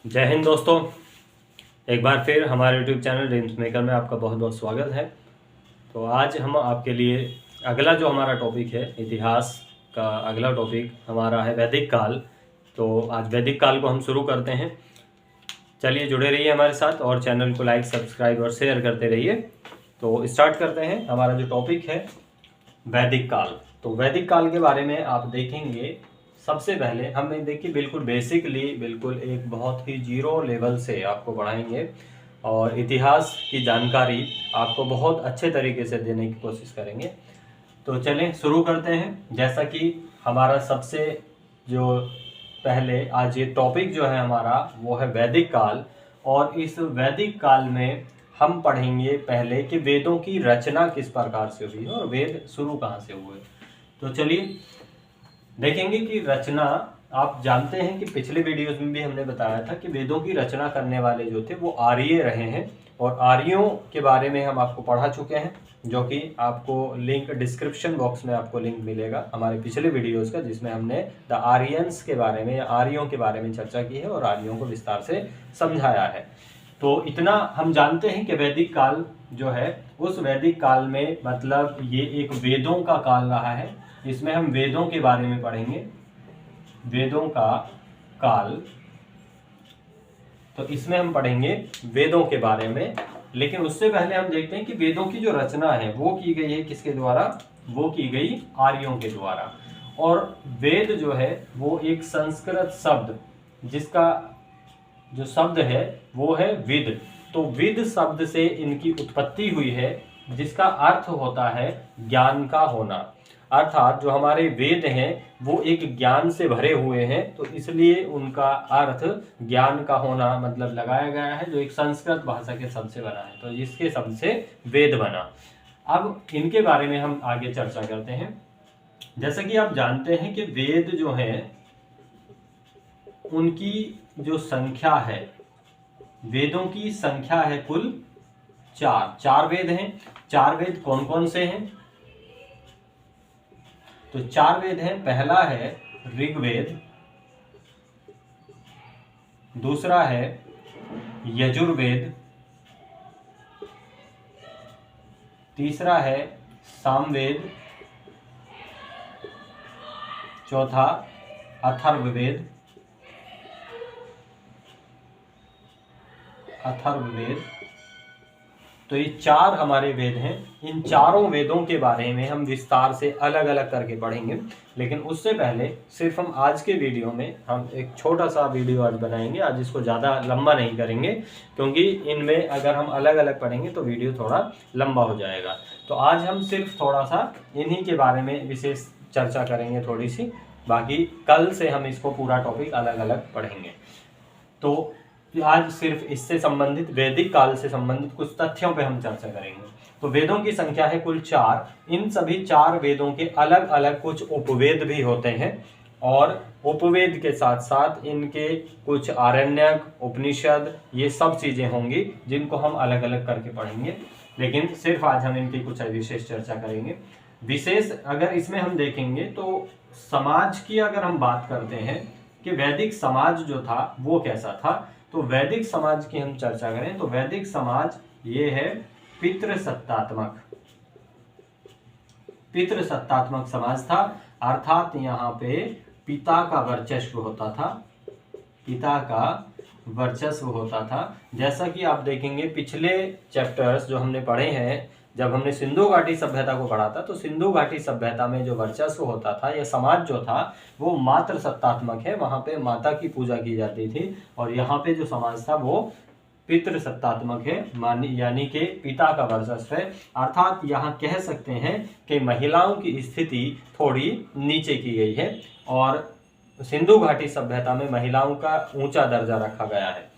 जय हिंद दोस्तों। एक बार फिर हमारे यूट्यूब चैनल ड्रीम्स मेकर में आपका बहुत बहुत स्वागत है। तो आज हम आपके लिए अगला जो हमारा टॉपिक है, इतिहास का अगला टॉपिक हमारा है वैदिक काल। तो आज वैदिक काल को हम शुरू करते हैं। चलिए जुड़े रहिए हमारे साथ और चैनल को लाइक, सब्सक्राइब और शेयर करते रहिए। तो स्टार्ट करते हैं। हमारा जो टॉपिक है वैदिक काल। तो वैदिक काल के बारे में आप देखेंगे, सबसे पहले हमें देखिए बिल्कुल बेसिकली बिल्कुल एक बहुत ही जीरो लेवल से आपको पढ़ाएंगे और इतिहास की जानकारी आपको बहुत अच्छे तरीके से देने की कोशिश करेंगे। तो चलें शुरू करते हैं। जैसा कि हमारा सबसे जो पहले आज ये टॉपिक जो है हमारा वो है वैदिक काल। और इस वैदिक काल में हम पढ़ेंगे पहले कि वेदों की रचना किस प्रकार से हुई और वेद शुरू कहाँ से हुए। तो चलिए देखेंगे कि रचना, आप जानते हैं कि पिछले वीडियोस में भी हमने बताया था कि वेदों की रचना करने वाले जो थे वो आर्य रहे हैं और आर्यों के बारे में हम आपको पढ़ा चुके हैं, जो कि आपको लिंक डिस्क्रिप्शन बॉक्स में आपको लिंक मिलेगा हमारे पिछले वीडियोस का, जिसमें हमने द आर्यंस के बारे में या आर्यों के बारे में चर्चा की है और आर्यों को विस्तार से समझाया है। तो इतना हम जानते हैं कि वैदिक काल जो है, उस वैदिक काल में मतलब ये एक वेदों का काल रहा है। इसमें हम वेदों के बारे में पढ़ेंगे, वेदों का काल। तो इसमें हम पढ़ेंगे वेदों के बारे में, लेकिन उससे पहले हम देखते हैं कि वेदों की जो रचना है वो की गई है किसके द्वारा, वो की गई आर्यों के द्वारा। और वेद जो है वो एक संस्कृत शब्द, जिसका जो शब्द है वो है विद। तो विद शब्द से इनकी उत्पत्ति हुई है, जिसका अर्थ होता है ज्ञान का होना। अर्थात जो हमारे वेद हैं वो एक ज्ञान से भरे हुए हैं, तो इसलिए उनका अर्थ ज्ञान का होना मतलब लगाया गया है, जो एक संस्कृत भाषा के शब्द से बना है। तो इसके शब्द से वेद बना। अब इनके बारे में हम आगे चर्चा करते हैं। जैसा कि आप जानते हैं कि वेद जो है उनकी जो संख्या है, वेदों की संख्या है कुल चार वेद हैं। चार वेद कौन कौन से हैं? तो चार वेद हैं। पहला है ऋग्वेद, दूसरा है यजुर्वेद, तीसरा है सामवेद, चौथा अथर्ववेद, तो ये चार हमारे वेद हैं। इन चारों वेदों के बारे में हम विस्तार से अलग अलग करके पढ़ेंगे, लेकिन उससे पहले सिर्फ हम आज के वीडियो में हम एक छोटा सा वीडियो आज बनाएंगे। आज इसको ज़्यादा लंबा नहीं करेंगे, क्योंकि इनमें अगर हम अलग अलग पढ़ेंगे तो वीडियो थोड़ा लंबा हो जाएगा। तो आज हम सिर्फ थोड़ा सा इन्हीं के बारे में विशेष चर्चा करेंगे थोड़ी सी, बाकी कल से हम इसको पूरा टॉपिक अलग अलग पढ़ेंगे। तो आज सिर्फ इससे संबंधित, वैदिक काल से संबंधित कुछ तथ्यों पे हम चर्चा करेंगे। तो वेदों की संख्या है कुल 4। इन सभी 4 वेदों के अलग अलग कुछ उपवेद भी होते हैं, और उपवेद के साथ साथ इनके कुछ आरण्यक, उपनिषद, ये सब चीजें होंगी जिनको हम अलग अलग करके पढ़ेंगे। लेकिन सिर्फ आज हम इनकी कुछ विशेष चर्चा करेंगे। विशेष अगर इसमें हम देखेंगे तो समाज की अगर हम बात करते हैं कि वैदिक समाज जो था वो कैसा था, तो वैदिक समाज की हम चर्चा करें तो वैदिक समाज ये है पितृसत्तात्मक समाज था। अर्थात यहाँ पे पिता का वर्चस्व होता था। जैसा कि आप देखेंगे पिछले चैप्टर्स जो हमने पढ़े हैं, जब हमने सिंधु घाटी सभ्यता को पढ़ा था, तो सिंधु घाटी सभ्यता में जो वर्चस्व होता था, यह समाज जो था वो मातृ सत्तात्मक है। वहां पे माता की पूजा की जाती थी, और यहाँ पे जो समाज था वो पितृ सत्तात्मक है, यानी कि पिता का वर्चस्व है। अर्थात यहाँ कह सकते हैं कि महिलाओं की स्थिति थोड़ी नीचे की गई है, और सिंधु घाटी सभ्यता में महिलाओं का ऊंचा दर्जा रखा गया है।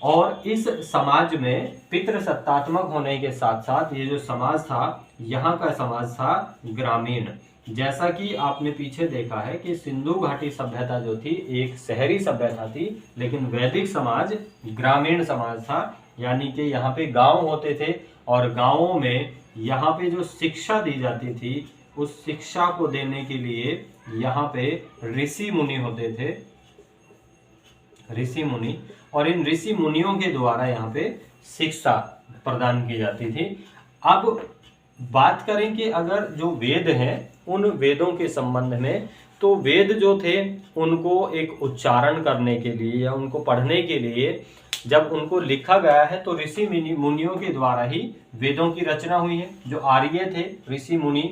और इस समाज में पितृसत्तात्मक होने के साथ साथ ये जो समाज था, यहाँ का समाज था ग्रामीण। जैसा कि आपने पीछे देखा है कि सिंधु घाटी सभ्यता जो थी एक शहरी सभ्यता थी, लेकिन वैदिक समाज ग्रामीण समाज था। यानी कि यहाँ पे गांव होते थे, और गांवों में यहाँ पे जो शिक्षा दी जाती थी, उस शिक्षा को देने के लिए यहाँ पे ऋषि मुनि होते थे। ऋषि मुनि, और इन ऋषि मुनियों के द्वारा यहाँ पे शिक्षा प्रदान की जाती थी। अब बात करें कि अगर जो वेद हैं उन वेदों के संबंध में, तो वेद जो थे उनको एक उच्चारण करने के लिए या उनको पढ़ने के लिए जब उनको लिखा गया है तो ऋषि मुनियों के द्वारा ही वेदों की रचना हुई है। जो आर्य थे ऋषि मुनि,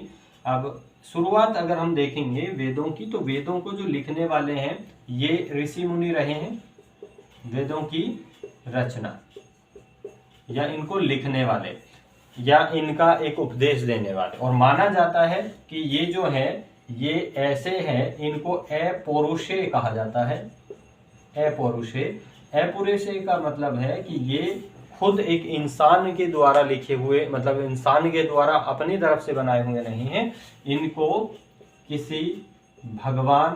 अब शुरुआत अगर हम देखेंगे वेदों की, तो वेदों को जो लिखने वाले हैं ये ऋषि मुनि रहे हैं। वेदों की रचना या इनको लिखने वाले या इनका एक उपदेश देने वाले, और माना जाता है कि ये जो है ये ऐसे हैं, इनको अपौरुषेय कहा जाता है। अपौरुषेय, अपौरुषेय का मतलब है कि ये खुद एक इंसान के द्वारा लिखे हुए, मतलब इंसान के द्वारा अपनी तरफ से बनाए हुए नहीं हैं, इनको किसी भगवान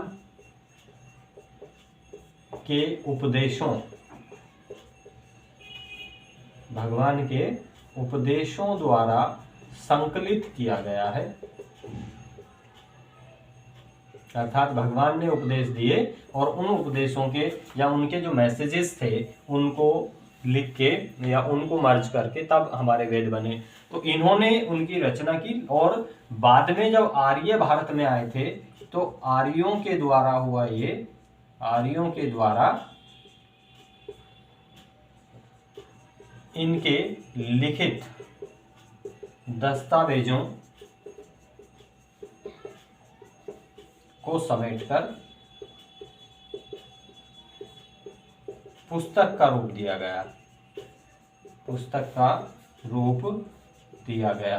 के उपदेशों, भगवान के उपदेशों द्वारा संकलित किया गया है। अर्थात भगवान ने उपदेश दिए और उन उपदेशों के या उनके जो मैसेजेस थे उनको लिख के या उनको मर्ज करके तब हमारे वेद बने। तो इन्होंने उनकी रचना की, और बाद में जब आर्य भारत में आए थे तो आर्यों के द्वारा हुआ ये, आर्यों के द्वारा इनके लिखित दस्तावेजों को समेटकर पुस्तक का रूप दिया गया, पुस्तक का रूप दिया गया।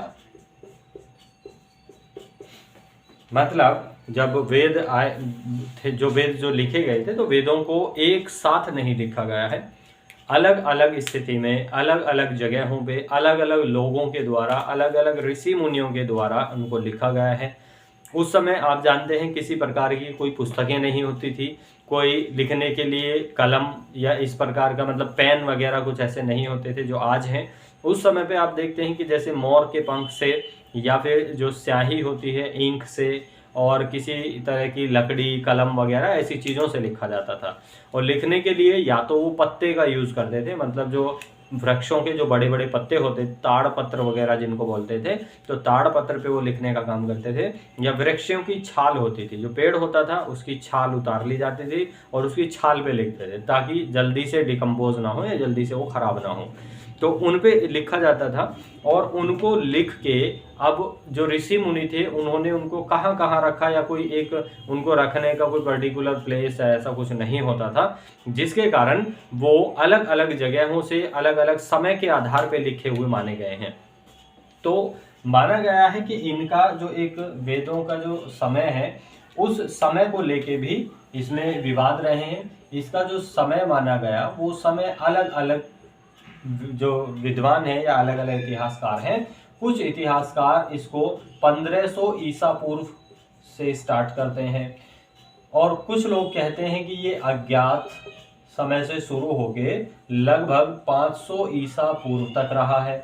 मतलब जब वेद आए थे, जो वेद जो लिखे गए थे, तो वेदों को एक साथ नहीं लिखा गया है, अलग अलग स्थिति में, अलग अलग जगहों पे, अलग अलग लोगों के द्वारा, अलग अलग ऋषि मुनियों के द्वारा उनको लिखा गया है। उस समय आप जानते हैं किसी प्रकार की कोई पुस्तकें नहीं होती थी, कोई लिखने के लिए कलम या इस प्रकार का मतलब पेन वगैरह कुछ ऐसे नहीं होते थे जो आज हैं। उस समय पे आप देखते हैं कि जैसे मोर के पंख से या फिर जो स्याही होती है इंक से और किसी तरह की लकड़ी कलम वगैरह ऐसी चीज़ों से लिखा जाता था। और लिखने के लिए या तो वो पत्ते का यूज़ करते थे, मतलब जो वृक्षों के जो बड़े बड़े पत्ते होते, ताड़ पत्र वगैरह जिनको बोलते थे, तो ताड़ पत्र पे वो लिखने का काम करते थे। या वृक्षों की छाल होती थी, जो पेड़ होता था उसकी छाल उतार ली जाती थी और उसकी छाल पे लिखते थे ताकि जल्दी से डिकम्पोज ना हो या जल्दी से वो खराब ना हो, तो उन पे लिखा जाता था। और उनको लिख के अब जो ऋषि मुनि थे उन्होंने उनको कहाँ कहाँ रखा, या कोई एक उनको रखने का कोई पर्टिकुलर प्लेस है ऐसा कुछ नहीं होता था, जिसके कारण वो अलग अलग जगहों से अलग अलग समय के आधार पे लिखे हुए माने गए हैं। तो माना गया है कि इनका जो एक वेदों का जो समय है उस समय को लेके भी इसमें विवाद रहे हैं। इसका जो समय माना गया वो समय अलग अलग जो विद्वान हैं या अलग अलग इतिहासकार हैं, कुछ इतिहासकार इसको 1500 ईसा पूर्व से स्टार्ट करते हैं और कुछ लोग कहते हैं कि ये अज्ञात समय से शुरू होके लगभग 500 ईसा पूर्व तक रहा है।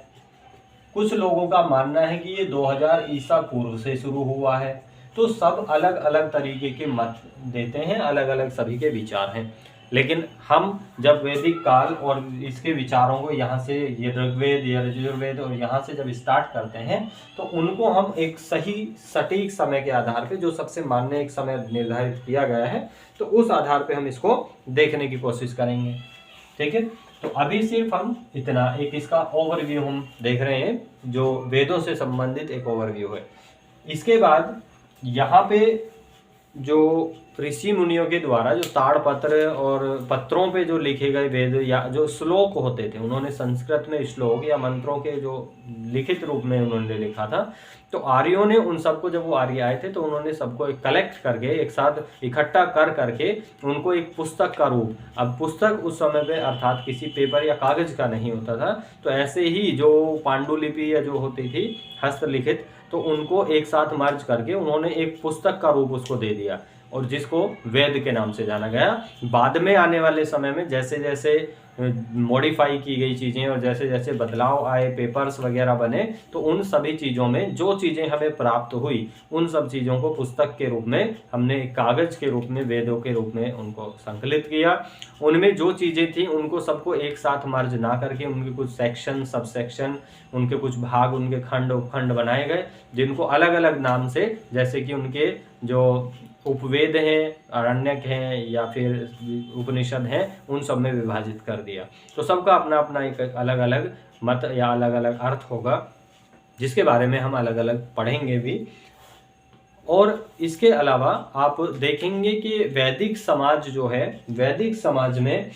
कुछ लोगों का मानना है कि ये 2000 ईसा पूर्व से शुरू हुआ है। तो सब अलग अलग तरीके के मत देते हैं, अलग अलग सभी के विचार हैं। लेकिन हम जब वैदिक काल और इसके विचारों को यहाँ से ये ऋग्वेद या यजुर्वेद और यहाँ से जब स्टार्ट करते हैं तो उनको हम एक सही सटीक समय के आधार पे, जो सबसे मान्य एक समय निर्धारित किया गया है, तो उस आधार पे हम इसको देखने की कोशिश करेंगे। ठीक है, तो अभी सिर्फ हम इतना एक इसका ओवरव्यू हम देख रहे हैं, जो वेदों से संबंधित एक ओवरव्यू है। इसके बाद यहाँ पे जो ऋषि मुनियों के द्वारा जो ताड़पत्र और पत्रों पे जो लिखे गए वेद या जो श्लोक होते थे, उन्होंने संस्कृत में श्लोक या मंत्रों के जो लिखित रूप में उन्होंने लिखा था। तो आर्यों ने उन सबको, जब वो आर्य आए थे तो उन्होंने सबको एक कलेक्ट करके एक साथ इकट्ठा कर करके उनको एक पुस्तक का रूप, अब पुस्तक उस समय पे अर्थात किसी पेपर या कागज का नहीं होता था, तो ऐसे ही जो पांडुलिपि या जो होती थी हस्तलिखित, तो उनको एक साथ मर्ज करके उन्होंने एक पुस्तक का रूप उसको दे दिया और जिसको वेद के नाम से जाना गया। बाद में आने वाले समय में जैसे जैसे मॉडिफाई की गई चीज़ें और जैसे जैसे बदलाव आए, पेपर्स वगैरह बने, तो उन सभी चीज़ों में जो चीज़ें हमें प्राप्त हुई उन सब चीज़ों को पुस्तक के रूप में हमने कागज़ के रूप में, वेदों के रूप में उनको संकलित किया। उनमें जो चीज़ें थी उनको सबको एक साथ मर्ज ना करके उनके कुछ सेक्शन, सब सेक्शन, उनके कुछ भाग, उनके खंड उपखंड बनाए गए, जिनको अलग अलग नाम से, जैसे कि उनके जो उपवेद हैं, आरण्यक हैं या फिर उपनिषद हैं, उन सब में विभाजित कर दिया। तो सबका अपना अपना एक अलग अलग मत या अलग अलग अर्थ होगा, जिसके बारे में हम अलग अलग पढ़ेंगे भी। और इसके अलावा आप देखेंगे कि वैदिक समाज जो है, वैदिक समाज में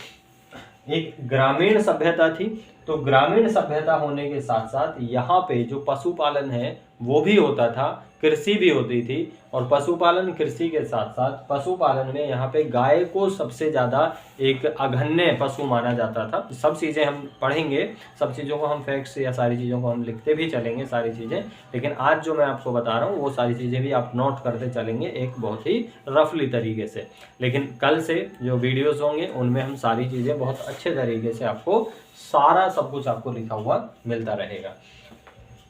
एक ग्रामीण सभ्यता थी। तो ग्रामीण सभ्यता होने के साथ साथ यहाँ पे जो पशुपालन है वो भी होता था, कृषि भी होती थी। और पशुपालन कृषि के साथ साथ पशुपालन में यहाँ पे गाय को सबसे ज़्यादा एक अग्रण्य पशु माना जाता था। सब चीज़ें हम पढ़ेंगे, सब चीज़ों को हम फैक्ट्स या सारी चीज़ों को हम लिखते भी चलेंगे सारी चीज़ें, लेकिन आज जो मैं आपको बता रहा हूँ वो सारी चीज़ें भी आप नोट करते चलेंगे एक बहुत ही रफली तरीके से। लेकिन कल से जो वीडियोज़ होंगे उनमें हम सारी चीज़ें बहुत अच्छे तरीके से आपको सारा सब कुछ आपको लिखा हुआ मिलता रहेगा।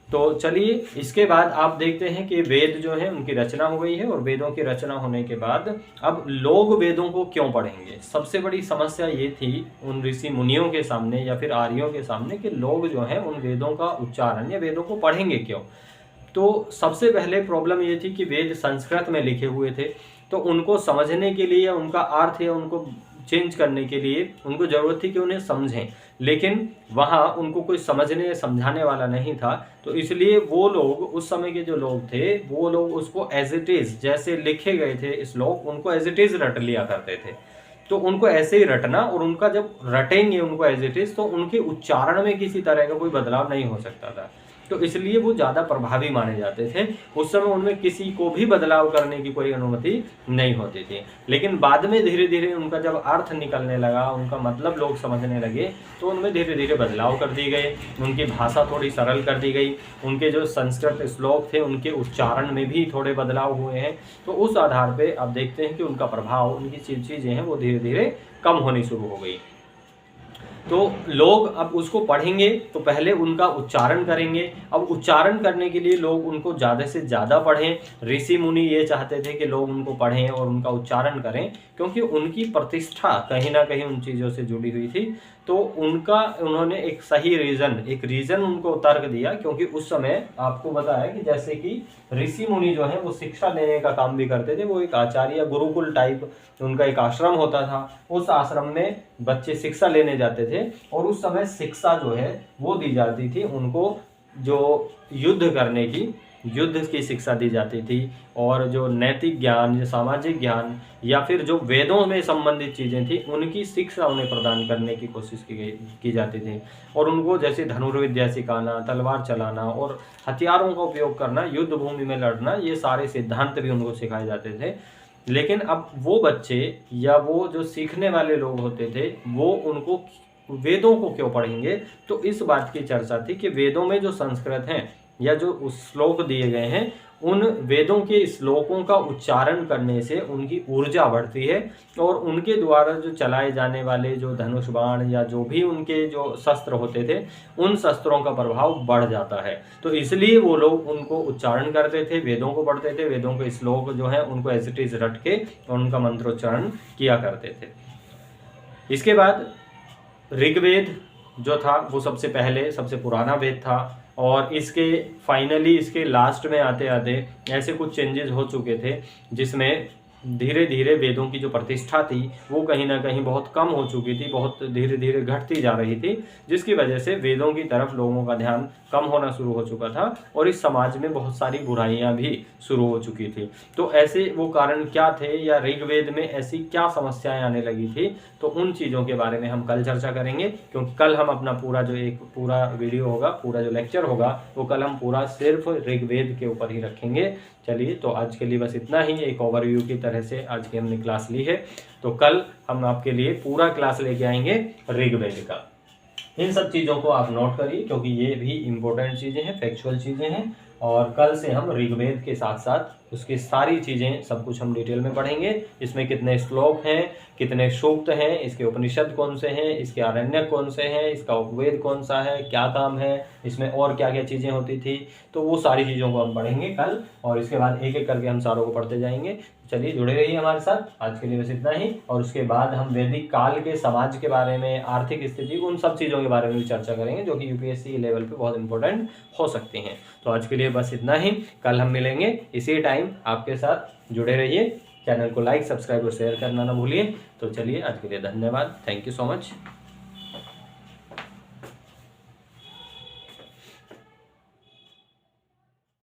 तो चलिए, इसके बाद आप देखते हैं कि वेद जो है उनकी रचना हो गई है, और वेदों की रचना होने के बाद अब लोग वेदों को क्यों पढ़ेंगे। सबसे बड़ी समस्या ये थी उन ऋषि मुनियों के सामने या फिर आर्यों के सामने कि लोग जो हैं उन वेदों का उच्चारण या वेदों को पढ़ेंगे क्यों। तो सबसे पहले प्रॉब्लम ये थी कि वेद संस्कृत में लिखे हुए थे, तो उनको समझने के लिए, उनका अर्थ या उनको चेंज करने के लिए उनको ज़रूरत थी कि उन्हें समझें, लेकिन वहाँ उनको कोई समझने समझाने वाला नहीं था। तो इसलिए वो लोग, उस समय के जो लोग थे, वो लोग उसको एज इट इज़, जैसे लिखे गए थे श्लोक, उनको एज इट इज़ रट लिया करते थे। तो उनको ऐसे ही रटना, और उनका जब रटेंगे उनको एज इट इज़, तो उनके उच्चारण में किसी तरह का कोई बदलाव नहीं हो सकता था। तो इसलिए वो ज़्यादा प्रभावी माने जाते थे। उस समय उनमें किसी को भी बदलाव करने की कोई अनुमति नहीं होती थी। लेकिन बाद में धीरे धीरे उनका जब अर्थ निकलने लगा, उनका मतलब लोग समझने लगे, तो उनमें धीरे धीरे बदलाव कर दिए गए, उनकी भाषा थोड़ी सरल कर दी गई, उनके जो संस्कृत श्लोक थे उनके उच्चारण में भी थोड़े बदलाव हुए हैं। तो उस आधार पर आप देखते हैं कि उनका प्रभाव, उनकी चीज़ें हैं वो धीरे धीरे कम होनी शुरू हो गई। तो लोग अब उसको पढ़ेंगे तो पहले उनका उच्चारण करेंगे। अब उच्चारण करने के लिए लोग उनको ज़्यादा से ज़्यादा पढ़ें। ऋषि मुनि ये चाहते थे कि लोग उनको पढ़ें और उनका उच्चारण करें, क्योंकि उनकी प्रतिष्ठा कहीं ना कहीं उन चीज़ों से जुड़ी हुई थी। तो उन्होंने एक सही रीज़न उनको तर्क दिया, क्योंकि उस समय आपको बताया कि जैसे कि ऋषि मुनि जो है वो शिक्षा देने का काम भी करते थे। वो एक आचार्य, गुरुकुल टाइप उनका एक आश्रम होता था। उस आश्रम में बच्चे शिक्षा लेने जाते थे, और उस समय शिक्षा जो है वो दी जाती थी उनको, जो युद्ध की शिक्षा दी जाती थी, और जो नैतिक ज्ञान, जो सामाजिक ज्ञान या फिर जो वेदों में संबंधित चीज़ें थी उनकी शिक्षा उन्हें प्रदान करने की कोशिश की जाती थी। और उनको जैसे धनुर्विद्या सिखाना, तलवार चलाना और हथियारों का उपयोग करना, युद्ध भूमि में लड़ना, ये सारे सिद्धांत भी उनको सिखाए जाते थे। लेकिन अब वो बच्चे या वो जो सीखने वाले लोग होते थे वो उनको वेदों को क्यों पढ़ेंगे। तो इस बात की चर्चा थी कि वेदों में जो संस्कृत हैं या जो श्लोक दिए गए हैं, उन वेदों के श्लोकों का उच्चारण करने से उनकी ऊर्जा बढ़ती है, और उनके द्वारा जो चलाए जाने वाले जो धनुष बाण या जो भी उनके जो शस्त्र होते थे, उन शस्त्रों का प्रभाव बढ़ जाता है। तो इसलिए वो लोग उनको उच्चारण करते थे, वेदों को पढ़ते थे, वेदों के श्लोक जो हैं उनको एज इट इज रट के और उनका मंत्रोच्चारण किया करते थे। इसके बाद ऋग्वेद जो था वो सबसे पहले, सबसे पुराना वेद था, और इसके लास्ट में आते आते ऐसे कुछ चेंजेस हो चुके थे जिसमें धीरे धीरे वेदों की जो प्रतिष्ठा थी वो कहीं ना कहीं बहुत कम हो चुकी थी, बहुत धीरे धीरे घटती जा रही थी, जिसकी वजह से वेदों की तरफ लोगों का ध्यान कम होना शुरू हो चुका था, और इस समाज में बहुत सारी बुराइयां भी शुरू हो चुकी थी। तो ऐसे वो कारण क्या थे, या ऋग्वेद में ऐसी क्या समस्याएं आने लगी थी, तो उन चीज़ों के बारे में हम कल चर्चा करेंगे। क्योंकि कल हम अपना पूरा वीडियो होगा, पूरा जो लेक्चर होगा वो कल हम पूरा सिर्फ ऋग्वेद के ऊपर ही रखेंगे। चलिए, तो आज के लिए बस इतना ही, एक ओवरव्यू की तरह से आज की हमने क्लास ली है। तो कल हम आपके लिए पूरा क्लास लेके आएंगे ऋग्वेद का। इन सब चीज़ों को आप नोट करिए, क्योंकि ये भी इम्पोर्टेंट चीज़ें हैं, फैक्चुअल चीज़ें हैं, और कल से हम ऋग्वेद के साथ साथ उसकी सारी चीज़ें सब कुछ हम डिटेल में पढ़ेंगे। इसमें कितने श्लोक हैं, कितने सूक्त हैं, इसके उपनिषद कौन से हैं, इसके आरण्यक कौन से हैं, इसका उपवेद कौन सा है, क्या काम है, इसमें और क्या क्या चीज़ें होती थी, तो वो सारी चीज़ों को हम पढ़ेंगे कल, और इसके बाद एक एक करके हम सारों को पढ़ते जाएंगे। चलिए जुड़े रहिए हमारे साथ। आज के लिए बस इतना ही, और उसके बाद हम वैदिक काल के समाज के बारे में, आर्थिक स्थिति, उन सब चीज़ों के बारे में भी चर्चा करेंगे जो कि यूपीएससी लेवल पे बहुत इंपॉर्टेंट हो सकती हैं। तो आज के लिए बस इतना ही, कल हम मिलेंगे इसी टाइम आपके साथ। जुड़े रहिए, चैनल को लाइक, सब्सक्राइब और शेयर करना ना भूलिए। तो चलिए आज के लिए धन्यवाद, थैंक यू सो मच।